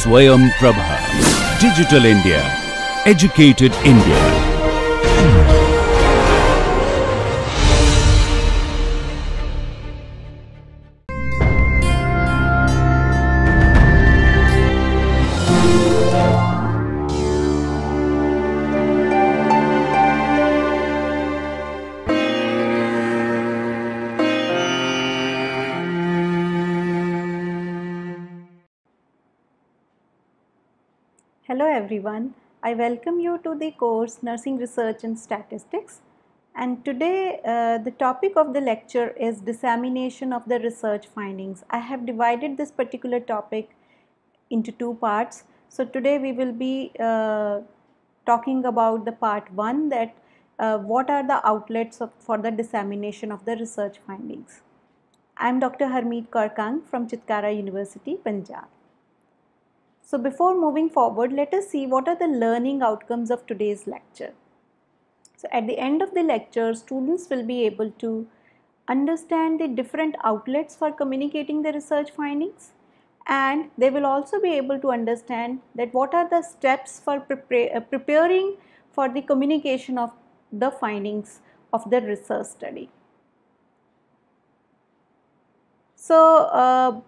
Swayam Prabha. Digital India. Educated India. Hello everyone, I welcome you to the course Nursing Research and Statistics, and today the topic of the lecture is dissemination of the research findings. I have divided this particular topic into two parts. So today we will be talking about the part 1, that what are the outlets for the dissemination of the research findings. I am Dr. Harmeet Kaur Kang from Chitkara University, Punjab. So before moving forward, let us see what are the learning outcomes of today's lecture. So at the end of the lecture, students will be able to understand the different outlets for communicating the research findings, and they will also be able to understand that what are the steps for preparing for the communication of the findings of the research study. So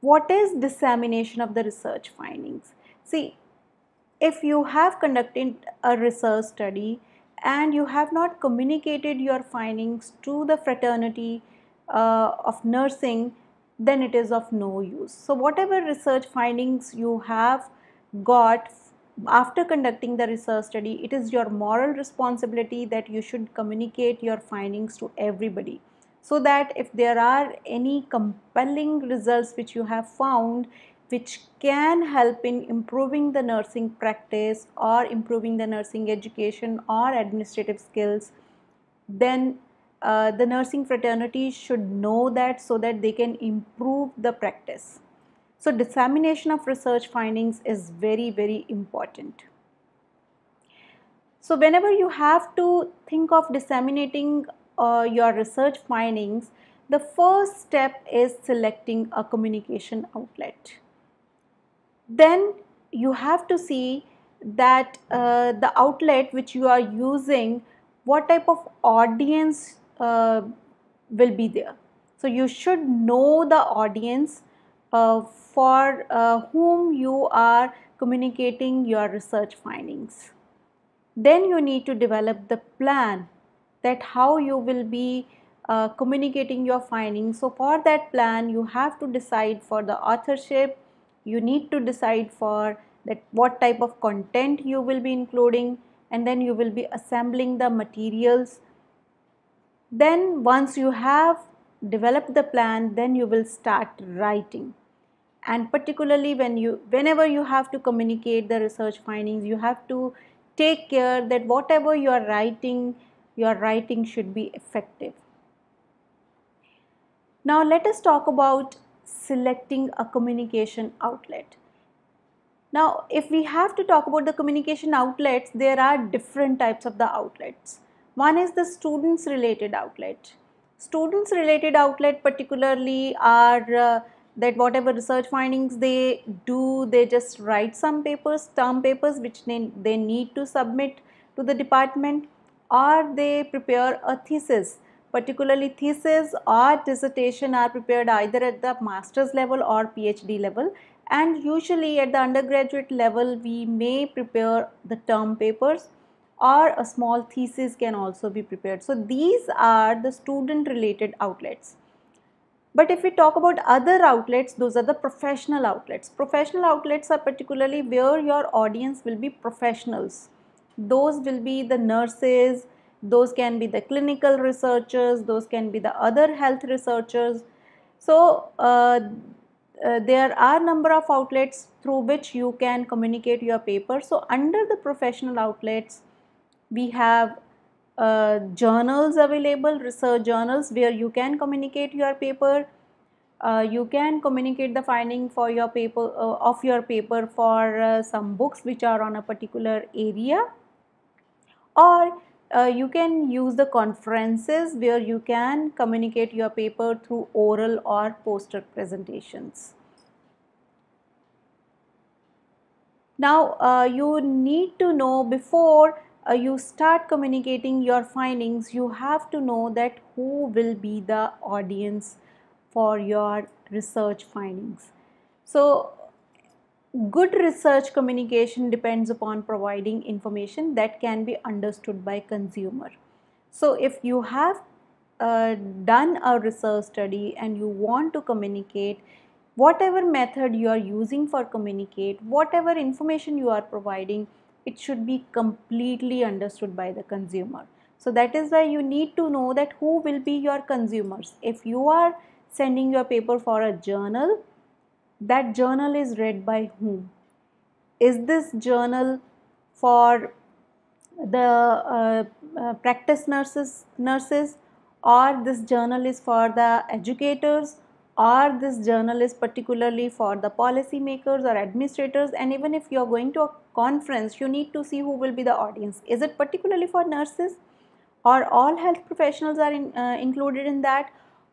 what is dissemination of the research findings? See, if you have conducted a research study and you have not communicated your findings to the fraternity of nursing, then it is of no use. So whatever research findings you have got after conducting the research study, it is your moral responsibility that you should communicate your findings to everybody, so that if there are any compelling results which you have found which can help in improving the nursing practice or improving the nursing education or administrative skills, then the nursing fraternity should know that, so that they can improve the practice. So dissemination of research findings is very, very important. So whenever you have to think of disseminating your research findings, the first step is selecting a communication outlet. Then you have to see that the outlet which you are using, what type of audience will be there. So you should know the audience for whom you are communicating your research findings. Then you need to develop the plan that how you will be communicating your findings. So for that plan, you have to decide for the authorship, you need to decide for that what type of content you will be including, and then you will be assembling the materials. Then once you have developed the plan, then you will start writing. And particularly whenever you have to communicate the research findings, you have to take care that whatever you are writing, your writing should be effective. Now let us talk about selecting a communication outlet. Now if we have to talk about the communication outlets, there are different types of the outlets. One is the students related outlet. Students related outlet particularly are that whatever research findings they do, they just write some papers, term papers which they need to submit to the department, or they prepare a thesis. Particularly thesis or dissertation are prepared either at the master's level or PhD level, and usually at the undergraduate level we may prepare the term papers, or a small thesis can also be prepared. So these are the student related outlets. But if we talk about other outlets, those are the professional outlets. Professional outlets are particularly where your audience will be professionals. Those will be the nurses, those can be the clinical researchers, those can be the other health researchers. So there are number of outlets through which you can communicate your paper. So under the professional outlets, we have journals available, research journals where you can communicate your paper. You can communicate the finding for your paper of your paper for some books which are on a particular area, or you can use the conferences where you can communicate your paper through oral or poster presentations. Now you need to know before you start communicating your findings, you have to know that who will be the audience for your research findings. So good research communication depends upon providing information that can be understood by consumer. So if you have done a research study and you want to communicate, whatever method you are using for communicate, whatever information you are providing, it should be completely understood by the consumer. So that is why you need to know that who will be your consumers. If you are sending your paper for a journal, that journal is read by whom? Is this journal for the practice nurses, or this journal is for the educators, or this journal is particularly for the policy makers or administrators? And even if you are going to a conference, you need to see who will be the audience. Is it particularly for nurses, or all health professionals are included in that,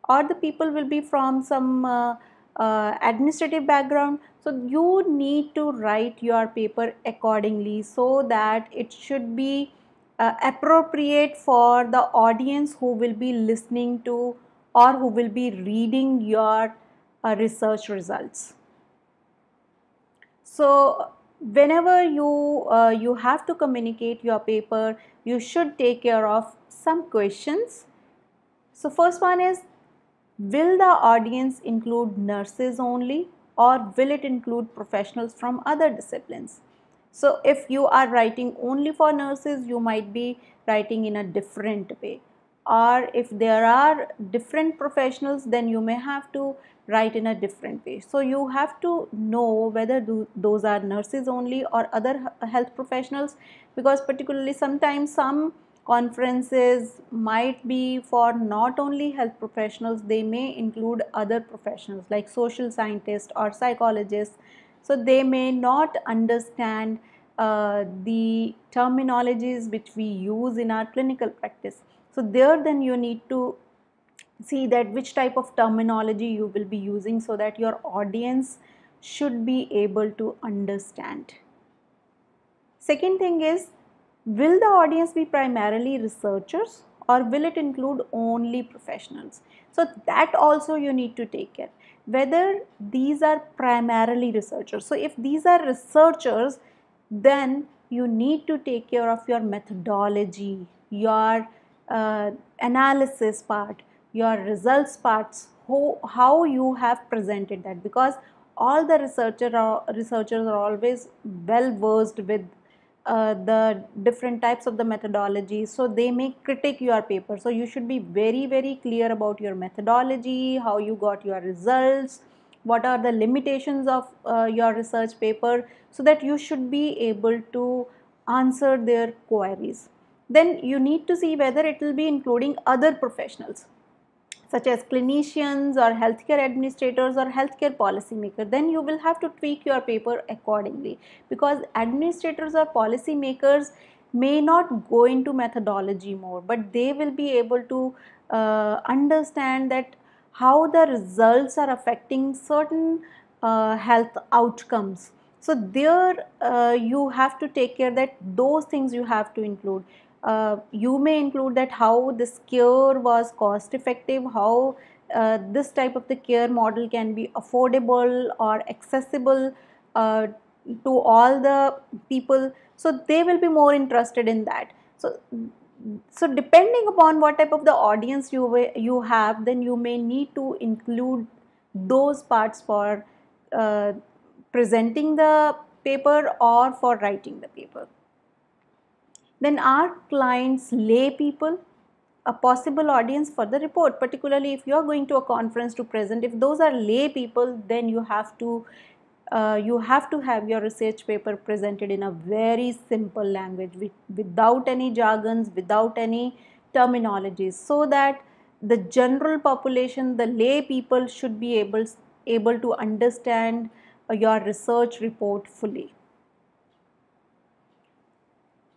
or the people will be from some administrative background? So you need to write your paper accordingly so that it should be appropriate for the audience who will be listening to or who will be reading your research results. So whenever you have to communicate your paper, you should take care of some questions. So first one is, will the audience include nurses only, or will it include professionals from other disciplines? So if you are writing only for nurses, you might be writing in a different way. Or if there are different professionals, then you may have to write in a different way. So you have to know whether those are nurses only or other health professionals, because particularly sometimes some conferences might be for not only health professionals, they may include other professionals like social scientists or psychologists. So they may not understand the terminologies which we use in our clinical practice. So there then you need to see that which type of terminology you will be using so that your audience should be able to understand. Second thing is, will the audience be primarily researchers, or will it include only professionals? So that also you need to take care, whether these are primarily researchers. So if these are researchers, then you need to take care of your methodology, your analysis part, your results parts, how you have presented that, because all the researchers are always well versed with the different types of the methodology, so they may critique your paper. So you should be very clear about your methodology, how you got your results, what are the limitations of your research paper, so that you should be able to answer their queries. Then you need to see whether it will be including other professionals such as clinicians or healthcare administrators or healthcare policymakers. Then you will have to tweak your paper accordingly, because administrators or policymakers may not go into methodology more, but they will be able to understand that how the results are affecting certain health outcomes. So there you have to take care that those things you have to include. You may include that how this care was cost effective, how this type of the care model can be affordable or accessible to all the people. So they will be more interested in that. So depending upon what type of the audience you have, then you may need to include those parts for presenting the paper or for writing the paper. Then are clients lay people a possible audience for the report? Particularly if you are going to a conference to present, if those are lay people, then you have to have your research paper presented in a very simple language, without any jargons, without any terminologies, so that the general population, the lay people, should be able to understand your research report fully.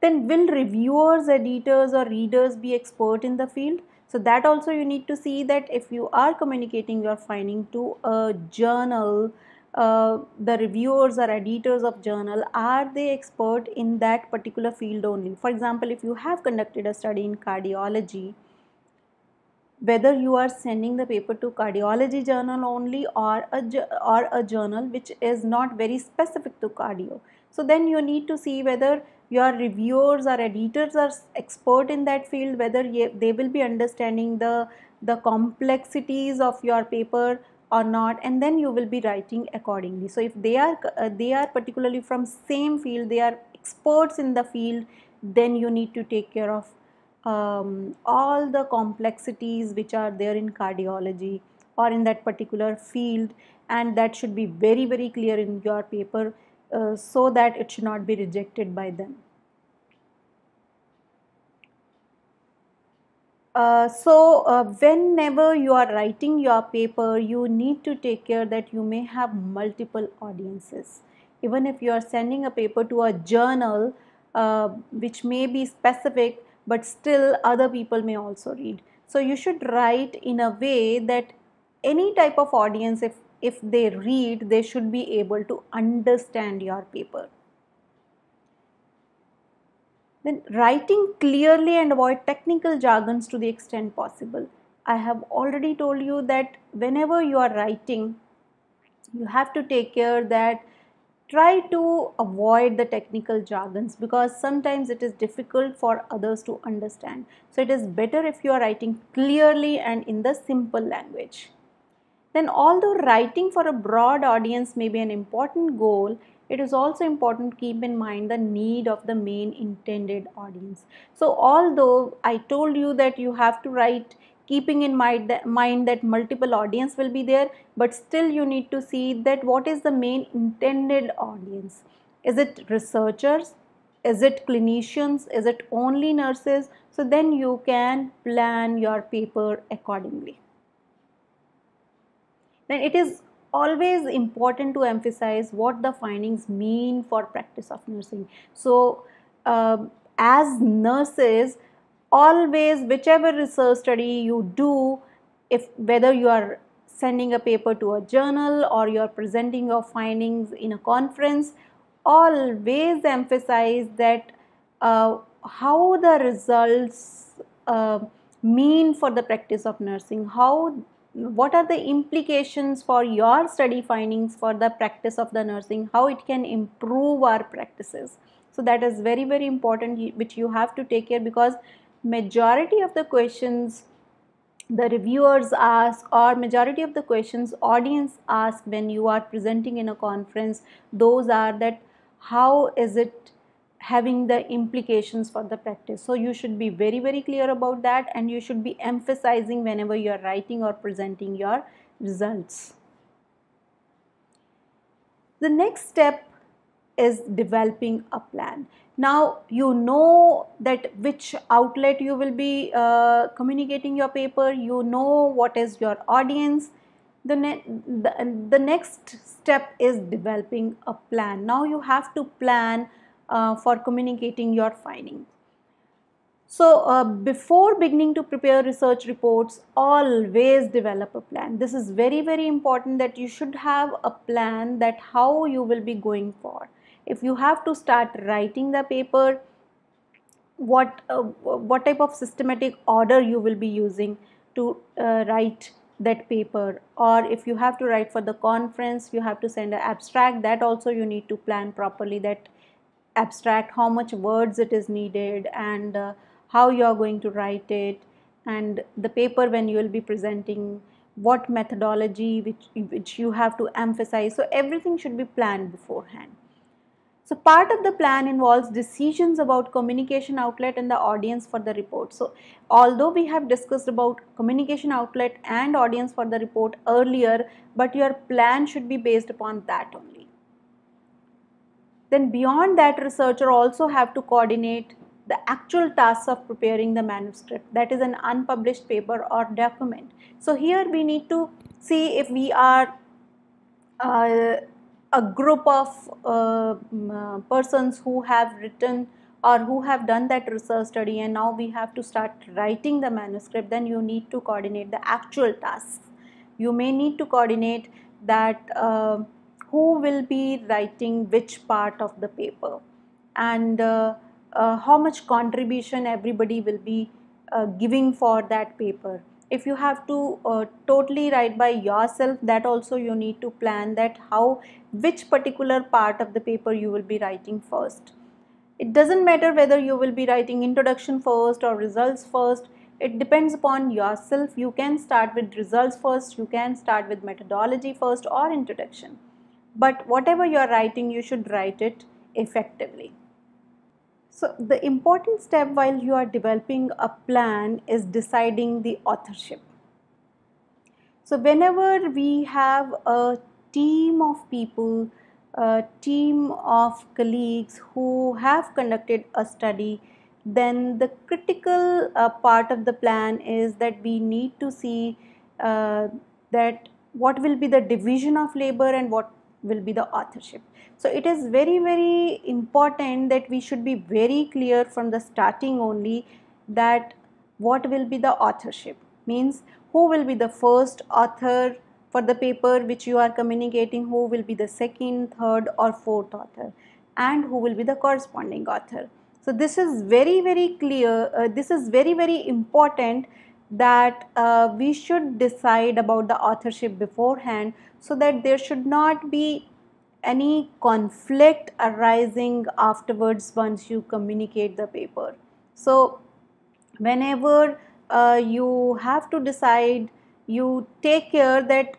Then will reviewers, editors or readers be expert in the field? So that also you need to see, that if you are communicating your finding to a journal, the reviewers or editors of journal, are they expert in that particular field only? For example, if you have conducted a study in cardiology, whether you are sending the paper to cardiology journal only or a journal which is not very specific to cardio. So then you need to see whether your reviewers or editors are expert in that field, whether they will be understanding the complexities of your paper or not, and then you will be writing accordingly. So if they are particularly from same field, they are experts in the field, then you need to take care of all the complexities which are there in cardiology or in that particular field, and that should be very, very clear in your paper, so that it should not be rejected by them. Whenever you are writing your paper, you need to take care that you may have multiple audiences. Even if you are sending a paper to a journal which may be specific, but still other people may also read. So you should write in a way that any type of audience, if they read, they should be able to understand your paper. Then writing clearly and avoid technical jargons to the extent possible. I have already told you that whenever you are writing, you have to take care that try to avoid the technical jargons, because sometimes it is difficult for others to understand. So it is better if you are writing clearly and in the simple language. Then although writing for a broad audience may be an important goal, it is also important to keep in mind the need of the main intended audience. So although I told you that you have to write keeping in mind that multiple audience will be there, but still you need to see that what is the main intended audience. Is it researchers? Is it clinicians? Is it only nurses? So then you can plan your paper accordingly. Then it is always important to emphasize what the findings mean for practice of nursing. So as nurses, always whichever research study you do, if whether you are sending a paper to a journal or you are presenting your findings in a conference, always emphasize that how the results mean for the practice of nursing, what are the implications for your study findings for the practice of the nursing, how it can improve our practices. So that is very, very important, which you have to take care, because majority of the questions the reviewers ask or majority of the questions audience ask when you are presenting in a conference, those are that how is it having the implications for the practice. So you should be very, very clear about that, and you should be emphasizing whenever you are writing or presenting your results. The next step is developing a plan. Now you know that which outlet you will be communicating your paper, you know what is your audience. The next step is developing a plan. Now you have to plan for communicating your findings. So before beginning to prepare research reports, always develop a plan. This is very, very important that you should have a plan that how you will be going forward. If you have to start writing the paper, what type of systematic order you will be using to write that paper, or if you have to write for the conference, you have to send an abstract, that also you need to plan properly, that abstract, how much words it is needed, and how you are going to write it, and the paper when you will be presenting, what methodology which you have to emphasize. So everything should be planned beforehand. So part of the plan involves decisions about communication outlet and the audience for the report. So although we have discussed about communication outlet and audience for the report earlier, but your plan should be based upon that only. Then beyond that, researcher also have to coordinate the actual tasks of preparing the manuscript, that is an unpublished paper or document. So here we need to see if we are a group of persons who have written or who have done that research study, and now we have to start writing the manuscript, then you need to coordinate the actual tasks. You may need to coordinate that who will be writing which part of the paper, and how much contribution everybody will be giving for that paper. If you have to totally write by yourself, that also you need to plan that how, which particular part of the paper you will be writing first. It doesn't matter whether you will be writing introduction first or results first. It depends upon yourself. You can start with results first, you can start with methodology first, or introduction. But whatever you are writing, you should write it effectively. So the important step while you are developing a plan is deciding the authorship. So whenever we have a team of people, a team of colleagues who have conducted a study, then the critical part of the plan is that we need to see that what will be the division of labor and what will be the authorship. So it is very, very important that we should be very clear from the starting only that what will be the authorship, means who will be the first author for the paper which you are communicating, who will be the second, third or fourth author, and who will be the corresponding author. So this is very, very clear, this is very, very important that we should decide about the authorship beforehand, so that there should not be any conflict arising afterwards once you communicate the paper. So whenever you have to decide, you take care that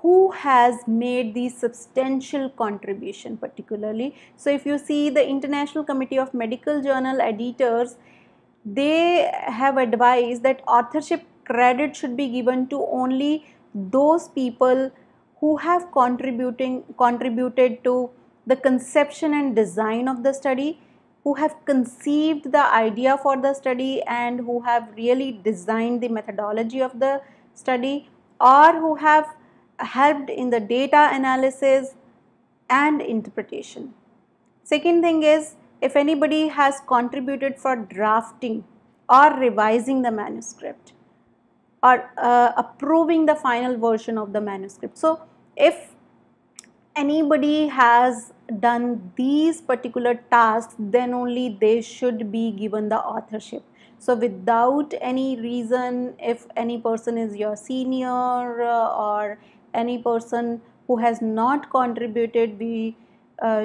who has made the substantial contribution particularly. So if you see the International Committee of Medical Journal Editors, they have advised that authorship credit should be given to only those people who have contributed to the conception and design of the study, who have conceived the idea for the study, and who have really designed the methodology of the study, or who have helped in the data analysis and interpretation. Second thing is, if anybody has contributed for drafting or revising the manuscript or approving the final version of the manuscript. So if anybody has done these particular tasks, then only they should be given the authorship. So without any reason, if any person is your senior or any person who has not contributed, we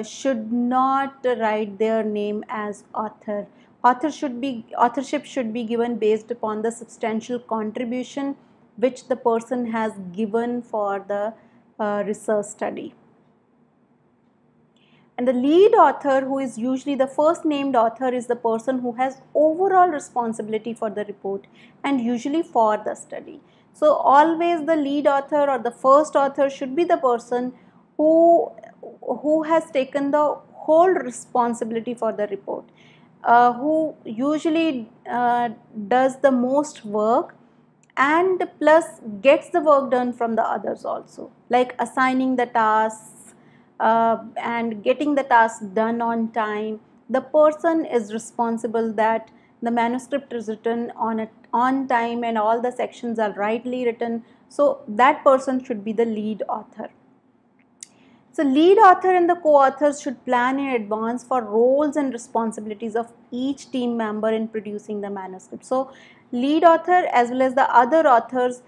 should not write their name as author. Authorship should be given based upon the substantial contribution which the person has given for the research study. And the lead author, who is usually the first named author, is the person who has overall responsibility for the report and usually for the study. So always the lead author or the first author should be the person who has taken the whole responsibility for the report, who usually does the most work and plus gets the work done from the others also, like assigning the tasks and getting the task done on time. The person is responsible that the manuscript is written on time and all the sections are rightly written. So that person should be the lead author. So lead author and the co-authors should plan in advance for roles and responsibilities of each team member in producing the manuscript. So lead author as well as the other authors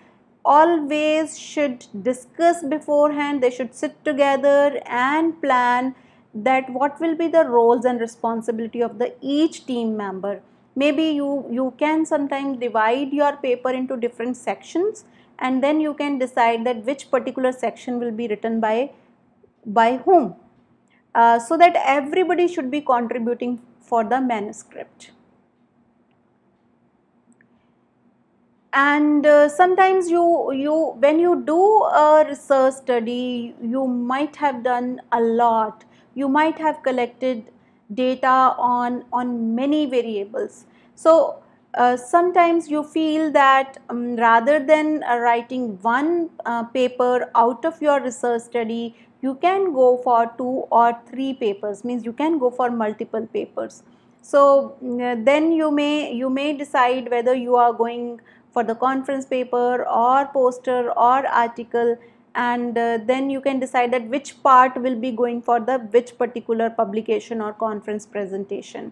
always should discuss beforehand. They should sit together and plan that what will be the roles and responsibility of the each team member. Maybe you can sometimes divide your paper into different sections, and then you can decide that which particular section will be written by whom, so that everybody should be contributing for the manuscript. And sometimes when you do a research study, you might have done a lot. You might have collected data on many variables. So sometimes you feel that rather than writing one paper out of your research study, you can go for 2 or 3 papers, means you can go for multiple papers. So then you may decide whether you are going for the conference paper or poster or article, and then you can decide that which part will be going for the which particular publication or conference presentation.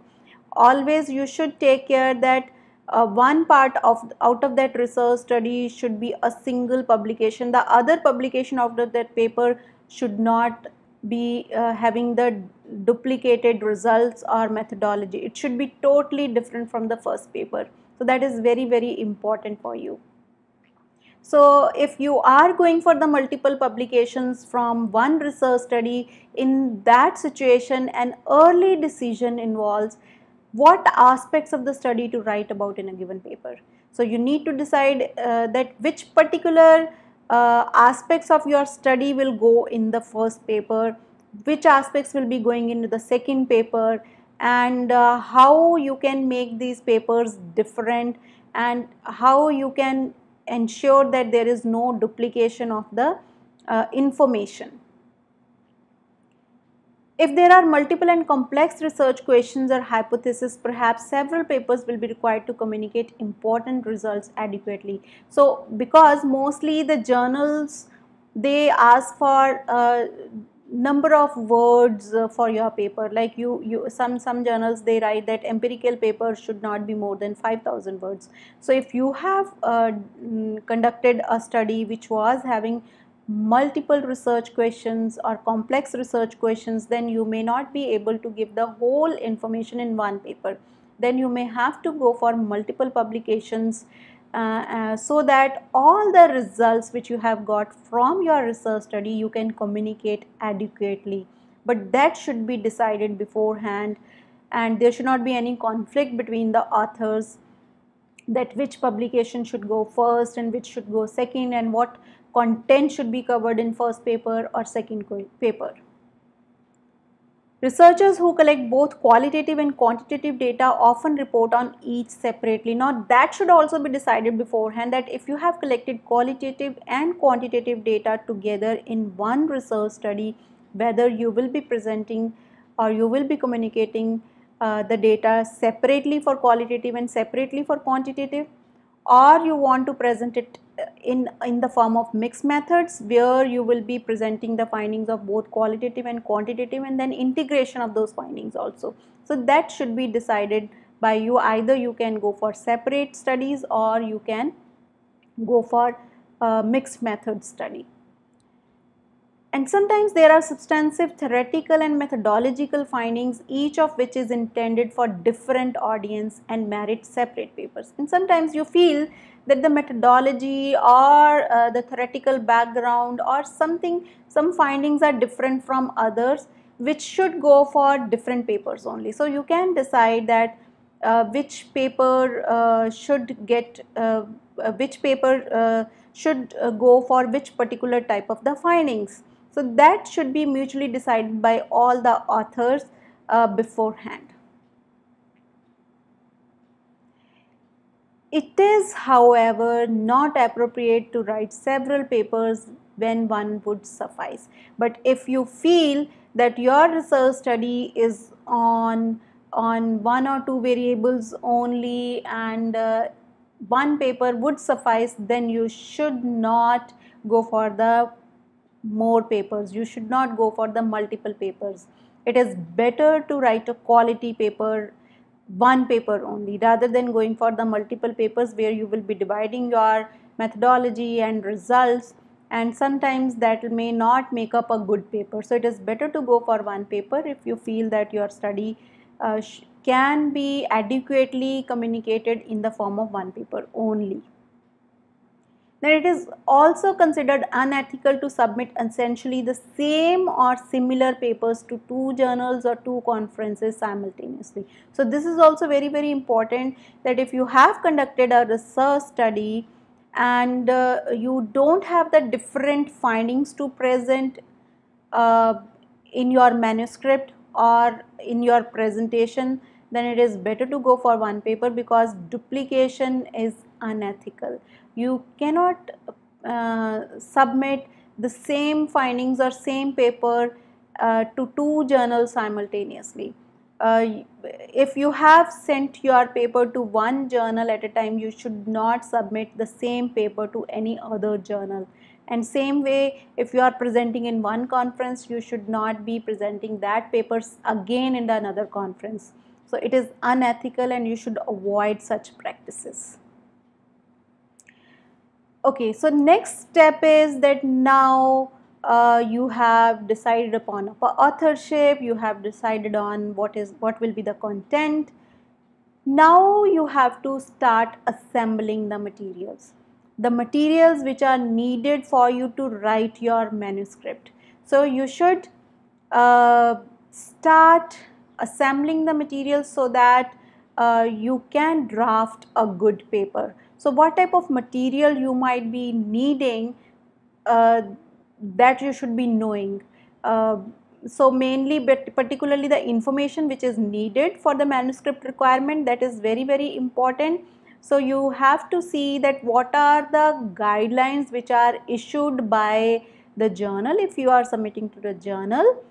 Always you should take care that one part of out of that research study should be a single publication. The other publication out of that paper should not be having the duplicated results or methodology. It should be totally different from the first paper. So that is very, very important for you. So if you are going for the multiple publications from one research study, in that situation an early decision involves what aspects of the study to write about in a given paper. So you need to decide that which particular aspects of your study will go in the first paper, which aspects will be going into the second paper, and how you can make these papers different, and how you can ensure that there is no duplication of the information. If there are multiple and complex research questions or hypotheses, perhaps several papers will be required to communicate important results adequately. So because mostly the journals, they ask for a number of words for your paper, like some journals, they write that empirical paper should not be more than 5,000 words. So if you have conducted a study which was having multiple research questions or complex research questions, then you may not be able to give the whole information in one paper. Then you may have to go for multiple publications so that all the results which you have got from your research study you can communicate adequately. But that should be decided beforehand, and there should not be any conflict between the authors that which publication should go first and which should go second, and what content should be covered in first paper or second paper. Researchers who collect both qualitative and quantitative data often report on each separately. Now that should also be decided beforehand, that if you have collected qualitative and quantitative data together in one research study, whether you will be presenting or you will be communicating the data separately for qualitative and separately for quantitative, or you want to present it in the form of mixed methods, where you will be presenting the findings of both qualitative and quantitative and then integration of those findings also. So that should be decided by you. Either you can go for separate studies or you can go for mixed method study. And sometimes there are substantive theoretical and methodological findings, each of which is intended for different audience and merit separate papers. And sometimes you feel that the methodology or the theoretical background or some findings are different from others, which should go for different papers only. So you can decide that which paper should go for which particular type of the findings. So that should be mutually decided by all the authors beforehand. It is, however, not appropriate to write several papers when one would suffice. But if you feel that your research study is on one or two variables only and one paper would suffice, then you should not go for the more papers. You should not go for the multiple papers. It is better to write a quality paper, one paper only, rather than going for the multiple papers where you will be dividing your methodology and results, and sometimes that may not make up a good paper. So it is better to go for one paper if you feel that your study can be adequately communicated in the form of one paper only. Then it is also considered unethical to submit essentially the same or similar papers to two journals or two conferences simultaneously. So this is also very, very important, that if you have conducted a research study and you don't have the different findings to present in your manuscript or in your presentation, then it is better to go for one paper, because duplication is unethical. You cannot submit the same findings or same paper to two journals simultaneously. if you have sent your paper to one journal at a time, you should not submit the same paper to any other journal. And same way, if you are presenting in one conference, you should not be presenting that papers again in another conference. So it is unethical and you should avoid such practices. Okay, so next step is that now you have decided upon authorship, you have decided on what will be the content. Now you have to start assembling the materials which are needed for you to write your manuscript. So you should start assembling the materials so that you can draft a good paper. So what type of material you might be needing, that you should be knowing. So mainly, but particularly the information which is needed for the manuscript requirement, that is very important. So you have to see that what are the guidelines which are issued by the journal if you are submitting to the journal,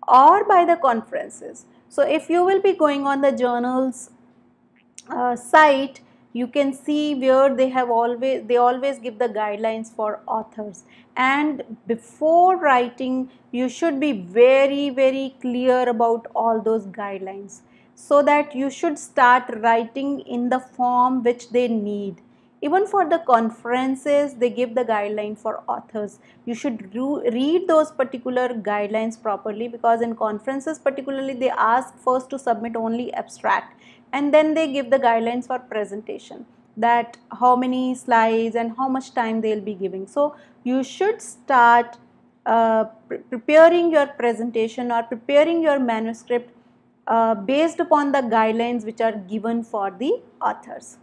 or by the conferences. So if you will be going on the journal's site, you can see where they always give the guidelines for authors. And before writing, you should be very clear about all those guidelines, so that you should start writing in the form which they need. Even for the conferences, they give the guideline for authors. You should read those particular guidelines properly, because in conferences particularly, they ask first to submit only abstract, and then they give the guidelines for presentation, that how many slides and how much time they will be giving. So you should start preparing your presentation or preparing your manuscript based upon the guidelines which are given for the authors.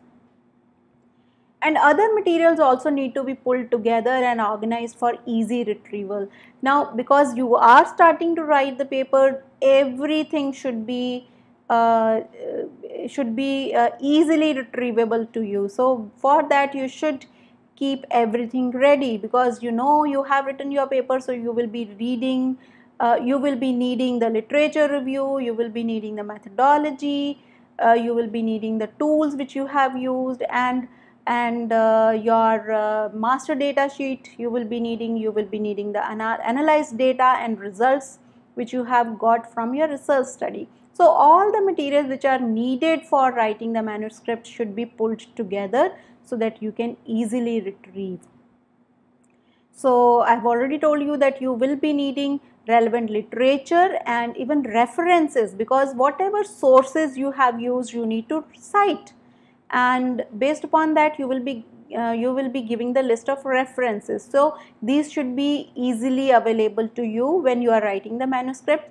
And other materials also need to be pulled together and organized for easy retrieval. Now, because you are starting to write the paper, everything should be easily retrievable to you. So for that, you should keep everything ready, because you have written your paper, so you will be reading, you will be needing the literature review, you will be needing the methodology, you will be needing the tools which you have used, and your master data sheet you will be needing the analyzed data and results which you have got from your research study. So all the materials which are needed for writing the manuscript should be pulled together so that you can easily retrieve. So I've already told you that you will be needing relevant literature and even references, because whatever sources you have used, you need to cite, and based upon that you will be giving the list of references. So these should be easily available to you when you are writing the manuscript.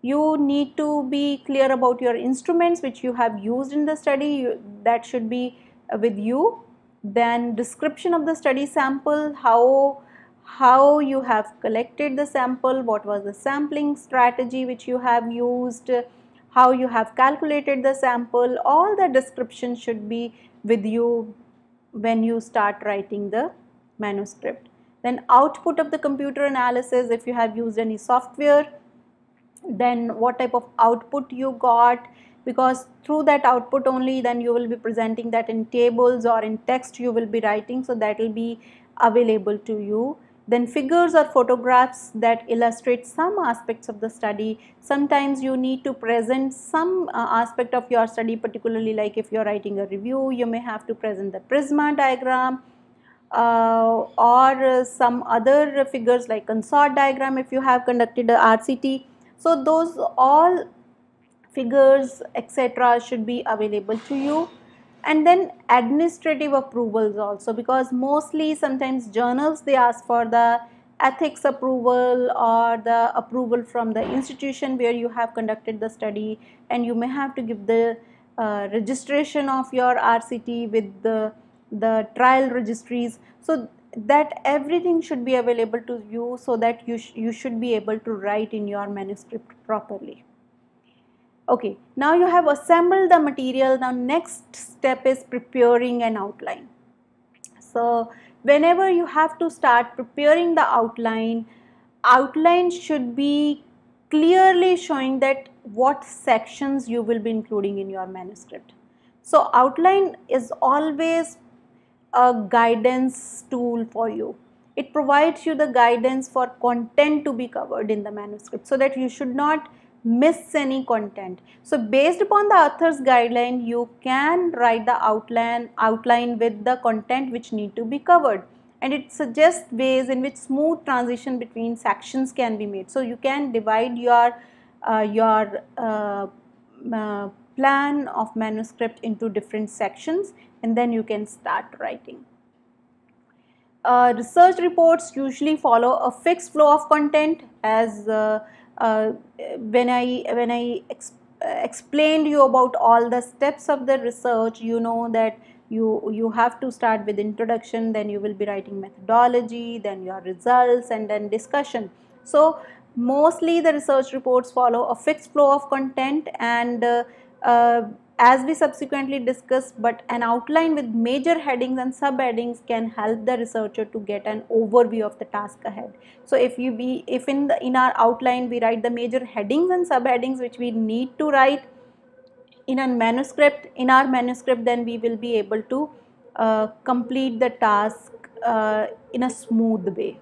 You need to be clear about your instruments which you have used in the study, that should be with you. Then description of the study sample, how you have collected the sample, what was the sampling strategy which you have used, how you have calculated the sample, all the description should be with you when you start writing the manuscript. Then output of the computer analysis, if you have used any software, then what type of output you got, because through that output only then you will be presenting that in tables or in text you will be writing, so that will be available to you. Then figures or photographs that illustrate some aspects of the study. Sometimes you need to present some aspect of your study, particularly like if you are writing a review, you may have to present the Prisma diagram or some other figures like consort diagram if you have conducted a RCT. So those all figures etc. should be available to you. And then administrative approvals also, because mostly sometimes journals they ask for the ethics approval or the approval from the institution where you have conducted the study, and you may have to give the registration of your RCT with the trial registries. So that everything should be available to you, so that you should be able to write in your manuscript properly. Okay, now you have assembled the material. Now next step is preparing an outline. So whenever you have to start preparing the outline should be clearly showing that what sections you will be including in your manuscript. So outline is always a guidance tool for you. It provides you the guidance for content to be covered in the manuscript so that you should not miss any content. So based upon the author's guideline, you can write the outline with the content which need to be covered, and it suggests ways in which smooth transition between sections can be made. So you can divide your plan of manuscript into different sections, and then you can start writing. Research reports usually follow a fixed flow of content, as when I explained you about all the steps of the research. You know that you have to start with introduction, then you will be writing methodology, then your results, and then discussion. So mostly the research reports follow a fixed flow of content, and as we subsequently discuss, but an outline with major headings and subheadings can help the researcher to get an overview of the task ahead. So if in our outline we write the major headings and subheadings which we need to write in our manuscript, then we will be able to complete the task in a smooth way.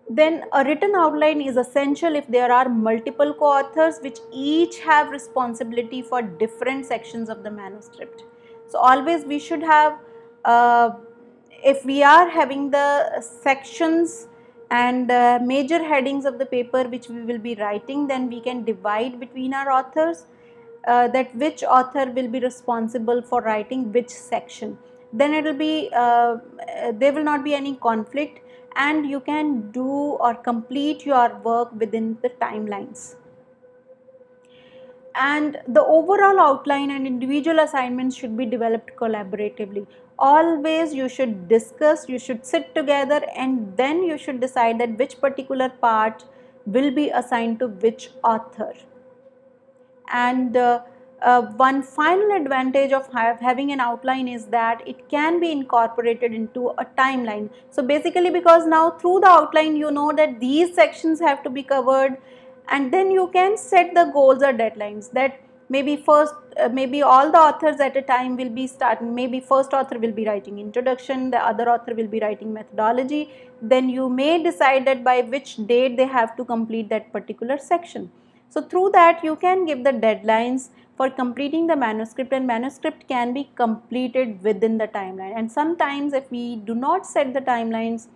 Then a written outline is essential if there are multiple co-authors which each have responsibility for different sections of the manuscript. So always we should have, if we are having the sections and major headings of the paper which we will be writing, then we can divide between our authors, that which author will be responsible for writing which section. Then it will be, there will not be any conflict, and you can do or complete your work within the timelines. And the overall outline and individual assignments should be developed collaboratively. Always you should discuss, you should sit together, and then you should decide that which particular part will be assigned to which author. And one final advantage of having an outline is that it can be incorporated into a timeline. So basically, because now through the outline you know that these sections have to be covered, and then you can set the goals or deadlines, that maybe first maybe all the authors at a time will be starting, maybe first author will be writing introduction, the other author will be writing methodology. Then you may decide that by which date they have to complete that particular section. So through that you can give the deadlines for completing the manuscript, and manuscript can be completed within the timeline. And sometimes if we do not set the timelines,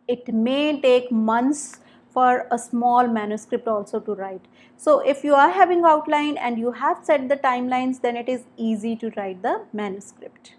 it may take months for a small manuscript also to write. So if you are having outline and you have set the timelines, then it is easy to write the manuscript.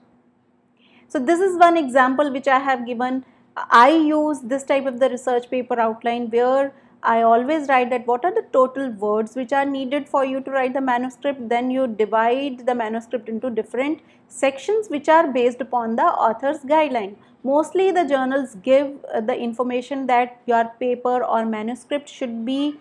So this is one example which I have given. I use this type of the research paper outline, where I always write that what are the total words which are needed for you to write the manuscript. Then you divide the manuscript into different sections which are based upon the author's guideline. Mostly the journals give the information that your paper or manuscript should be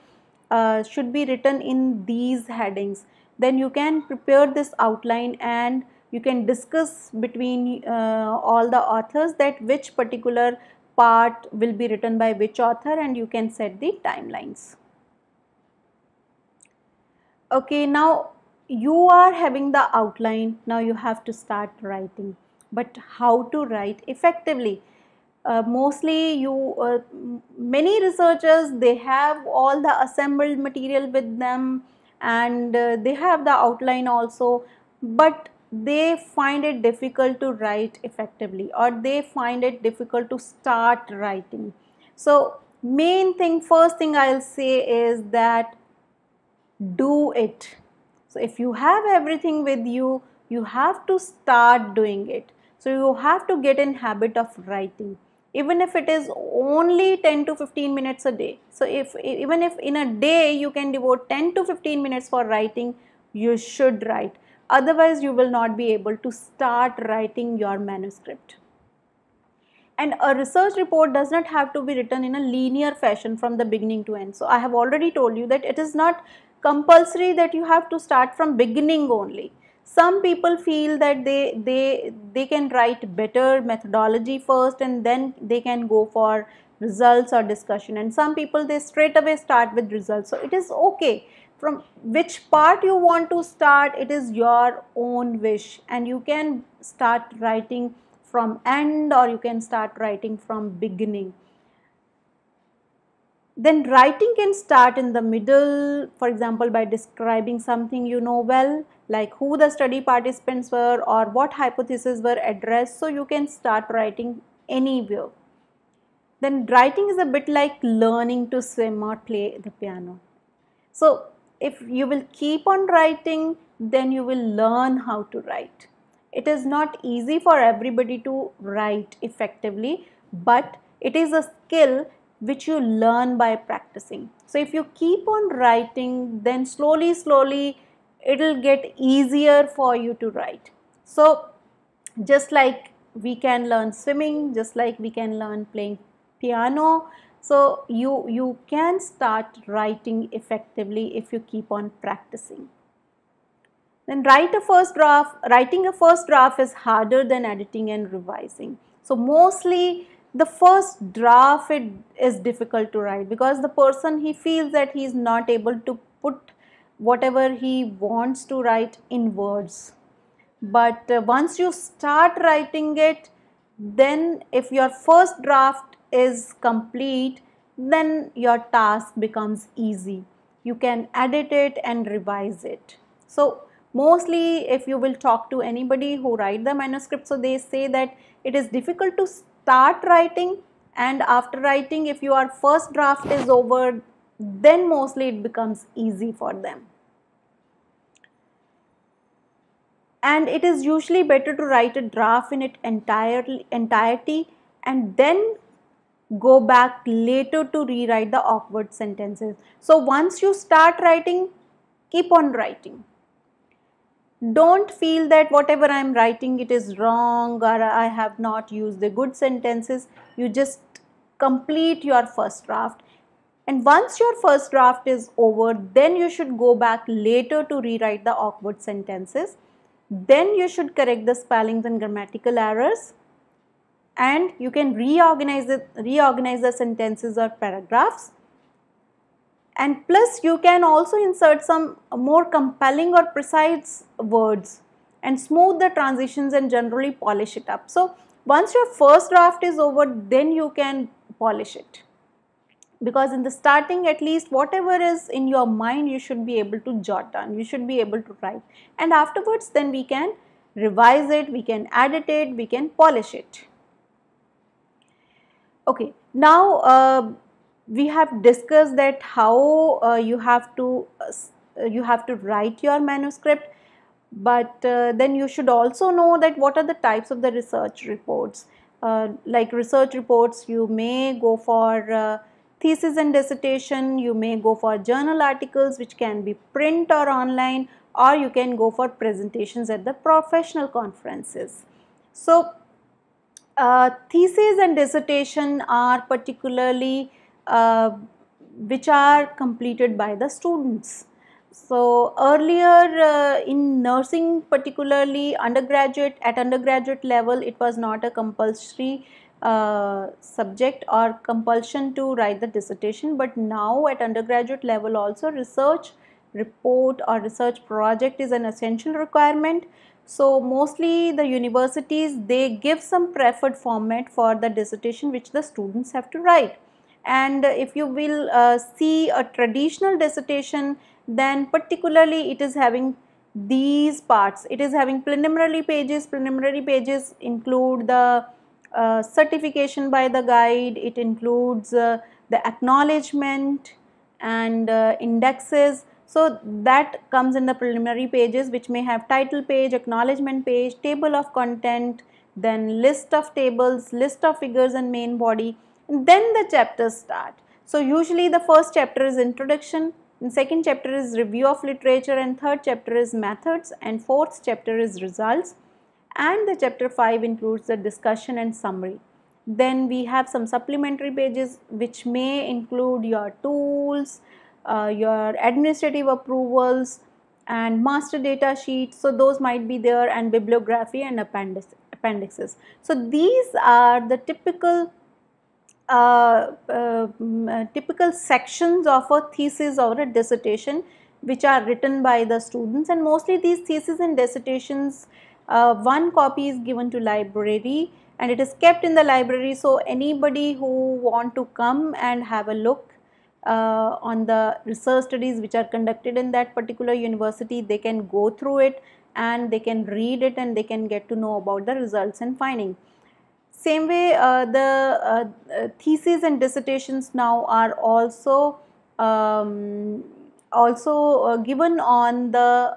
written in these headings. Then you can prepare this outline and you can discuss between all the authors that which particular part will be written by which author, and you can set the timelines. Okay, now you are having the outline, now you have to start writing. But how to write effectively? Mostly many researchers, they have all the assembled material with them, and they have the outline also, but they find it difficult to write effectively, or they find it difficult to start writing. So first thing I'll say is that do it. So if you have everything with you, you have to start doing it. So you have to get in habit of writing, even if it is only 10 to 15 minutes a day. So even if in a day you can devote 10 to 15 minutes for writing, you should write. Otherwise you will not be able to start writing your manuscript. And a research report does not have to be written in a linear fashion from the beginning to end. So I have already told you that it is not compulsory that you have to start from beginning only. Some people feel that they can write better methodology first, and then they can go for results or discussion, and some people they straight away start with results. So it is okay. From which part you want to start, it is your own wish, and you can start writing from end or you can start writing from beginning. Then writing can start in the middle, for example by describing something you know well, like who the study participants were or what hypotheses were addressed. So you can start writing anywhere. Then writing is a bit like learning to swim or play the piano. So if you will keep on writing, then you will learn how to write. It is not easy for everybody to write effectively, but it is a skill which you learn by practicing. So if you keep on writing, then slowly it will get easier for you to write. So just like we can learn swimming, just like we can learn playing piano, so you can start writing effectively if you keep on practicing. Then writing a first draft is harder than editing and revising. So mostly the first draft is difficult to write, because the person, he feels that he is not able to put whatever he wants to write in words. But once you start writing it, then if your first draft is complete, then your task becomes easy. You can edit it and revise it. So mostly if you will talk to anybody who write the manuscript, so they say that it is difficult to start writing, and after writing, if your first draft is over, then mostly it becomes easy for them. And it is usually better to write a draft in its entirety and then go back later to rewrite the awkward sentences. So once you start writing, keep on writing. Don't feel that whatever I am writing it is wrong or I have not used the good sentences. You just complete your first draft. And once your first draft is over, then you should go back later to rewrite the awkward sentences. Then you should correct the spellings and grammatical errors, and you can reorganize the sentences or paragraphs. And plus you can also insert some more compelling or precise words and smooth the transitions and generally polish it up. So once your first draft is over, then you can polish it, because in the starting, at least whatever is in your mind, you should be able to jot down, you should be able to write, and afterwards then we can revise it, we can edit it, we can polish it. Okay, now we have discussed that how you have to write your manuscript, but then you should also know that what are the types of the research reports. Like research reports, you may go for thesis and dissertation, you may go for journal articles which can be print or online, or you can go for presentations at the professional conferences. So thesis and dissertation are particularly which are completed by the students. So earlier in nursing, particularly at undergraduate level, it was not a compulsory subject or compulsion to write the dissertation, but now at undergraduate level also research report or research project is an essential requirement. So mostly the universities, they give some preferred format for the dissertation which the students have to write. And if you will see a traditional dissertation, then particularly it is having these parts. It is having preliminary pages. Preliminary pages include the certification by the guide, it includes the acknowledgement and indexes. So that comes in the preliminary pages, which may have title page, acknowledgement page, table of content, then list of tables, list of figures and main body, and then the chapters start. So usually the first chapter is introduction, and second chapter is review of literature, and third chapter is methods, and fourth chapter is results, and the chapter 5 includes the discussion and summary. Then we have some supplementary pages which may include your tools, your administrative approvals and master data sheets. So those might be there, and bibliography and appendixes. So these are the typical typical sections of a thesis or a dissertation which are written by the students, and mostly these theses and dissertations, one copy is given to library and it is kept in the library, so anybody who want to come and have a look on the research studies which are conducted in that particular university, they can go through it and they can read it and they can get to know about the results and finding. Same way, the theses and dissertations now are also given on the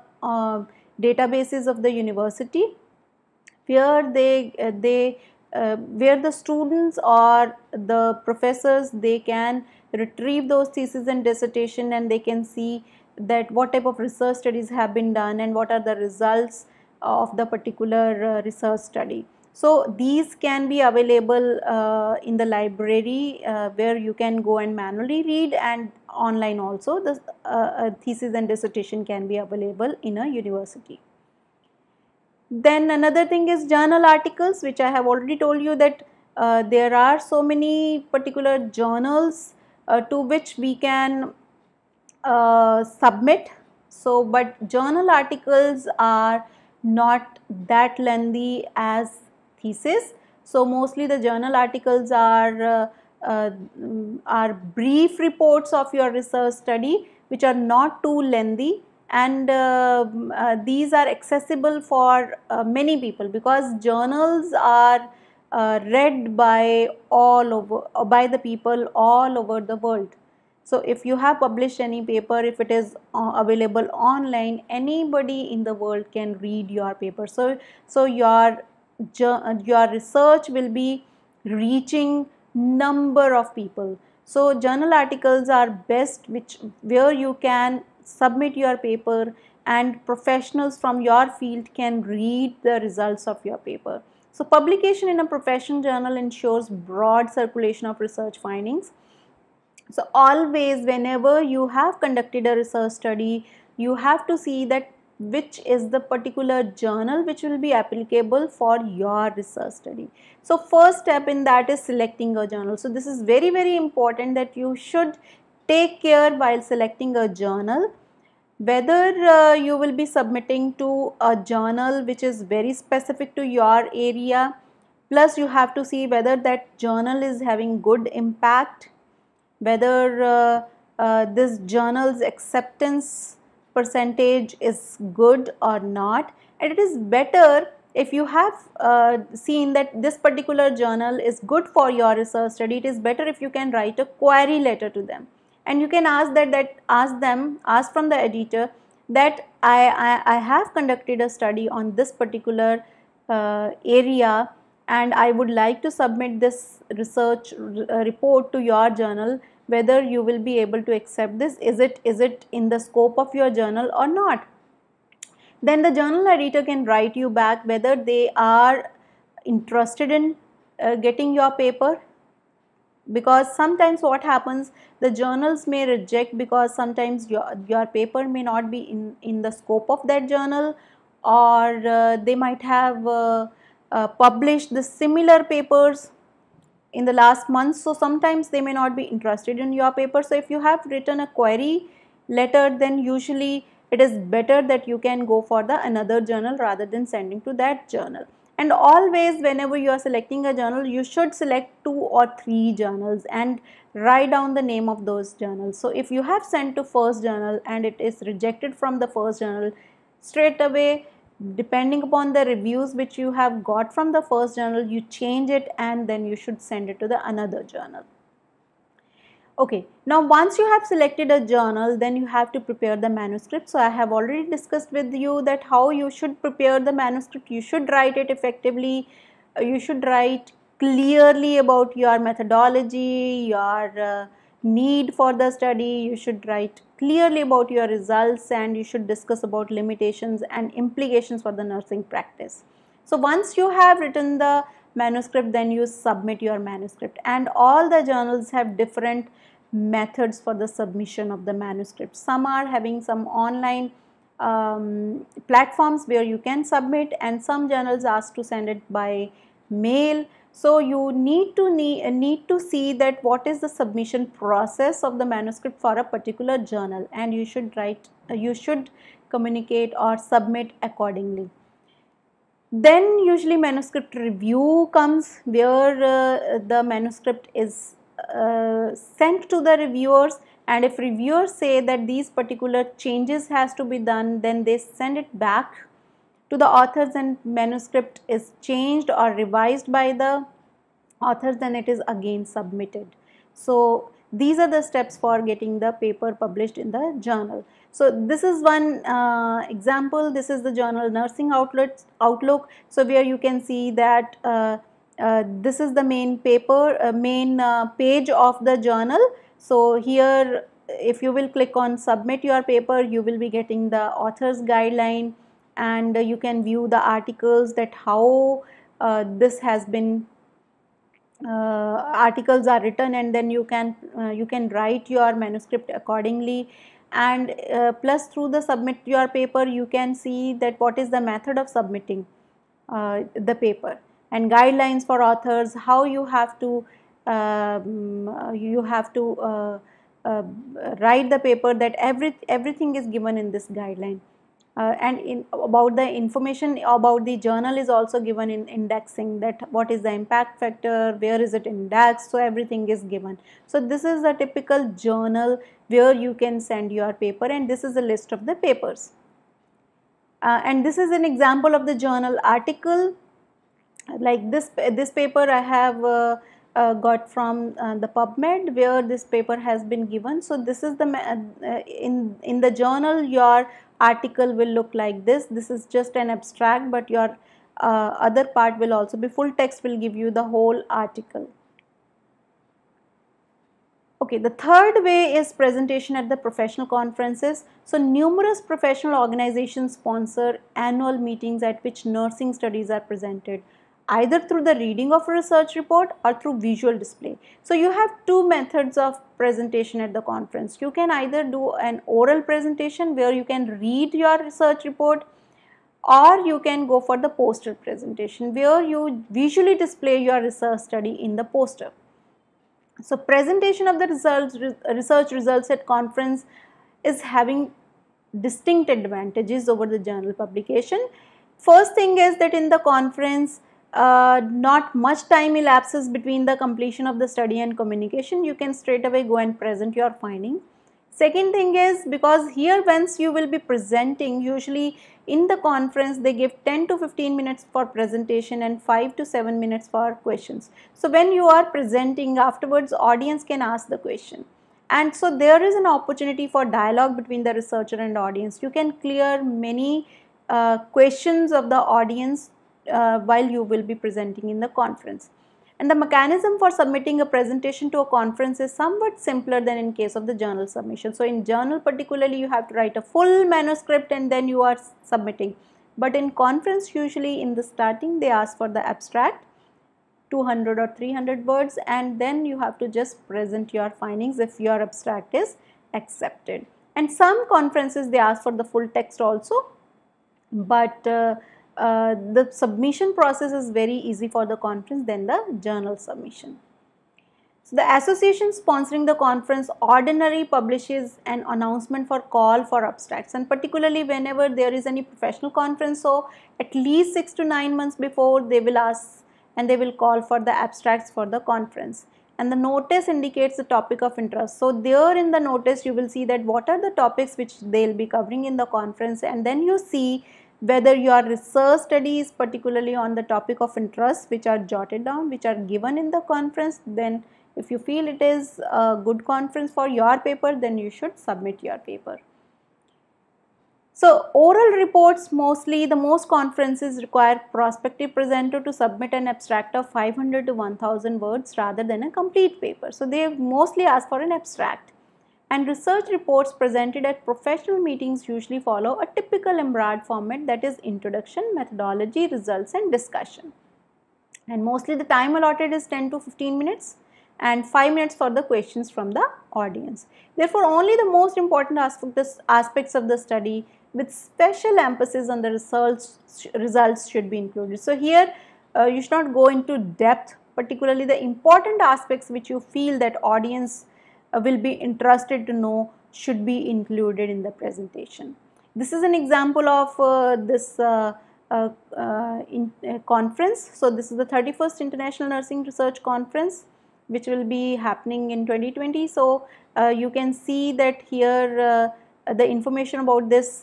databases of the university, where where the students or the professors, they can retrieve those theses and dissertation and they can see that what type of research studies have been done and what are the results of the particular research study. So these can be available in the library, where you can go and manually read, and online also the thesis and dissertation can be available in a university. Then another thing is journal articles, which I have already told you that there are so many particular journals to which we can submit. So, but journal articles are not that lengthy as thesis. So, mostly the journal articles are brief reports of your research study, which are not too lengthy, and these are accessible for many people, because journals are read by by the people all over the world. So if you have published any paper, if it is available online, anybody in the world can read your paper. So your research will be reaching number of people. So journal articles are best, where you can submit your paper and professionals from your field can read the results of your paper. So publication in a professional journal ensures broad circulation of research findings. So always, whenever you have conducted a research study, you have to see that which is the particular journal which will be applicable for your research study. So first step in that is selecting a journal. So this is very, very important, that you should take care while selecting a journal, whether you will be submitting to a journal which is very specific to your area, plus you have to see whether that journal is having good impact, whether this journal's acceptance percentage is good or not. And it is better, if you have seen that this particular journal is good for your research study, it is better if you can write a query letter to them, and you can ask ask from the editor that I have conducted a study on this particular area, and I would like to submit this research report to your journal, whether you will be able to accept this, is it in the scope of your journal or not. Then the journal editor can write you back whether they are interested in getting your paper, because sometimes what happens, the journals may reject because sometimes your paper may not be in the scope of that journal, or they might have published the similar papers in the last month, so sometimes they may not be interested in your paper. So if you have written a query letter, then usually it is better that you can go for the another journal rather than sending to that journal. And always, whenever you are selecting a journal, you should select 2 or 3 journals and write down the name of those journals. So if you have sent to first journal and it is rejected from the first journal, straight away, depending upon the reviews which you have got from the first journal, you change it and then you should send it to the another journal. Okay, now once you have selected a journal, then you have to prepare the manuscript. So I have already discussed with you that how you should prepare the manuscript. You should write it effectively, you should write clearly about your methodology, your need for the study, you should write clearly about your results, and you should discuss about limitations and implications for the nursing practice. So once you have written the manuscript, then you submit your manuscript, and all the journals have different methods for the submission of the manuscript. Some are having some online platforms where you can submit, and some journals ask to send it by mail. So you need to see that what is the submission process of the manuscript for a particular journal, and you should communicate or submit accordingly. Then usually manuscript review comes, where the manuscript is sent to the reviewers, and if reviewers say that these particular changes has to be done, then they send it back to the authors, and manuscript is changed or revised by the authors, then it is again submitted. So these are the steps for getting the paper published in the journal. So this is one example. This is the journal Nursing Outlook. So where you can see that this is the main paper, main page of the journal. So here, if you will click on submit your paper, you will be getting the author's guideline, and you can view the articles, that how this has been articles are written, and then you can write your manuscript accordingly. And plus, through the submit your paper, you can see that what is the method of submitting the paper, and guidelines for authors, how you have to write the paper, that everything is given in this guideline. And about the information about the journal is also given in indexing, that what is the impact factor, where is it indexed, so everything is given. So this is a typical journal where you can send your paper, and this is a list of the papers. And this is an example of the journal article. Like this paper I have got from the PubMed, where this paper has been given. So this is the in the journal, your article will look like this. This is just an abstract, but your other part will also be full text, will give you the whole article. Okay, the third way is presentation at the professional conferences. So numerous professional organizations sponsor annual meetings at which nursing studies are presented, either through the reading of a research report or through visual display. So you have two methods of presentation at the conference. You can either do an oral presentation where you can read your research report, or you can go for the poster presentation where you visually display your research study in the poster. So presentation of the research results at conference is having distinct advantages over the journal publication. First thing is that in the conference, not much time elapses between the completion of the study and communication. You can straight away go and present your finding. Second thing is, because here once you will be presenting, usually in the conference they give 10 to 15 minutes for presentation and 5 to 7 minutes for questions. So when you are presenting, afterwards audience can ask the question, and so there is an opportunity for dialogue between the researcher and audience. You can clear many questions of the audience while you will be presenting in the conference. And the mechanism for submitting a presentation to a conference is somewhat simpler than in case of the journal submission. So in journal particularly, you have to write a full manuscript and then you are submitting. But in conference, usually in the starting they ask for the abstract, 200 or 300 words, and then you have to just present your findings if your abstract is accepted. And some conferences they ask for the full text also, but the submission process is very easy for the conference than the journal submission. So the association sponsoring the conference ordinarily publishes an announcement for call for abstracts, and particularly whenever there is any professional conference, so at least 6 to 9 months before they will ask and they will call for the abstracts for the conference. And the notice indicates the topic of interest. So there in the notice you will see that what are the topics which they will be covering in the conference, and then you see whether your research study is particularly on the topic of interest, which are jotted down, which are given in the conference. Then if you feel it is a good conference for your paper, then you should submit your paper. So oral reports, mostly the most conferences require prospective presenter to submit an abstract of 500 to 1000 words rather than a complete paper. So they mostly ask for an abstract. And research reports presented at professional meetings usually follow a typical EMRAD format, that is introduction, methodology, results and discussion. And mostly the time allotted is 10 to 15 minutes and 5 minutes for the questions from the audience. Therefore, only the most important aspects of the study with special emphasis on the results should be included. So here you should not go into depth, particularly the important aspects which you feel that audience will be interested to know should be included in the presentation. This is an example of this conference. So this is the 31st International Nursing Research Conference, which will be happening in 2020. So you can see that here the information about this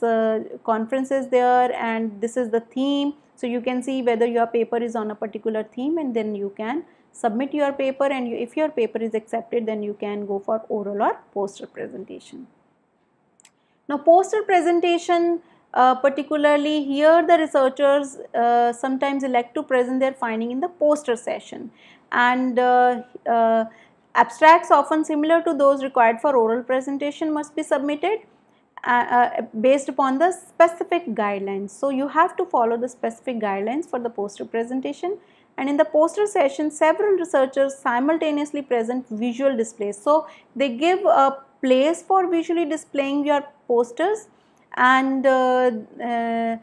conference is there, and this is the theme. So you can see whether your paper is on a particular theme, and then you can submit your paper, and if your paper is accepted, then you can go for oral or poster presentation. Now poster presentation, particularly here the researchers sometimes elect to present their finding in the poster session, and abstracts often similar to those required for oral presentation must be submitted based upon the specific guidelines. So you have to follow the specific guidelines for the poster presentation, and in the poster session several researchers simultaneously present visual displays. So they give a place for visually displaying your posters, and where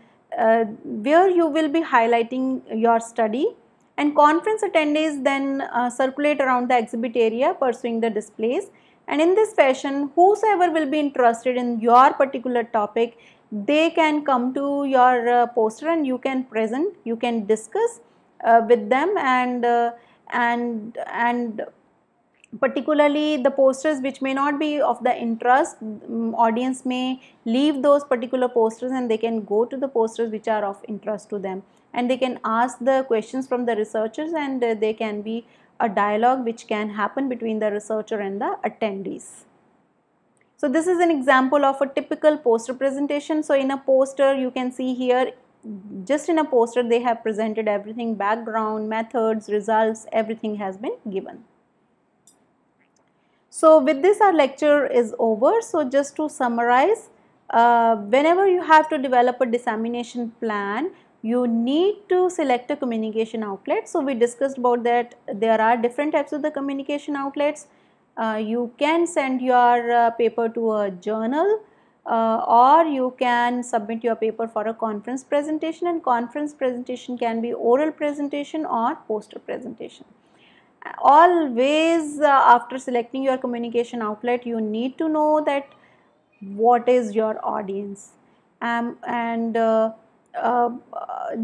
you will be highlighting your study, and conference attendees then circulate around the exhibit area pursuing the displays. And in this fashion, whosoever will be interested in your particular topic, they can come to your poster and you can present, you can discuss with them, and particularly the posters which may not be of the interest, audience may leave those particular posters and they can go to the posters which are of interest to them, and they can ask the questions from the researchers, and there can be a dialogue which can happen between the researcher and the attendees. So this is an example of a typical poster presentation. So in a poster you can see here, just in a poster they have presented everything, background, methods, results, everything has been given. So with this our lecture is over. So just to summarize, whenever you have to develop a dissemination plan, you need to select a communication outlet. So we discussed about that there are different types of the communication outlets. You can send your paper to a journal, or you can submit your paper for a conference presentation, and conference presentation can be oral presentation or poster presentation. Always after selecting your communication outlet, you need to know that what is your audience, and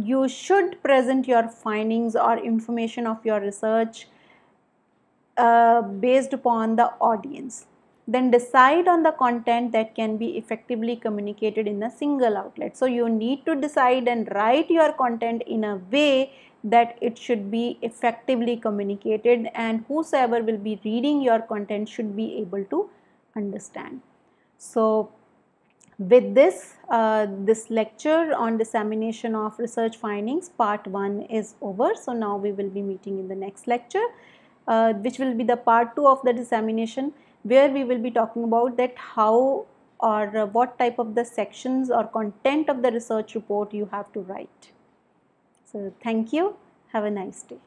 you should present your findings or information of your research based upon the audience. Then decide on the content that can be effectively communicated in a single outlet. So you need to decide and write your content in a way that it should be effectively communicated, and whosoever will be reading your content should be able to understand. So with this, this lecture on dissemination of research findings part 1 is over. So now we will be meeting in the next lecture, which will be the part 2 of the dissemination, where we will be talking about that how or what type of the sections or content of the research report you have to write. So thank you. Have a nice day.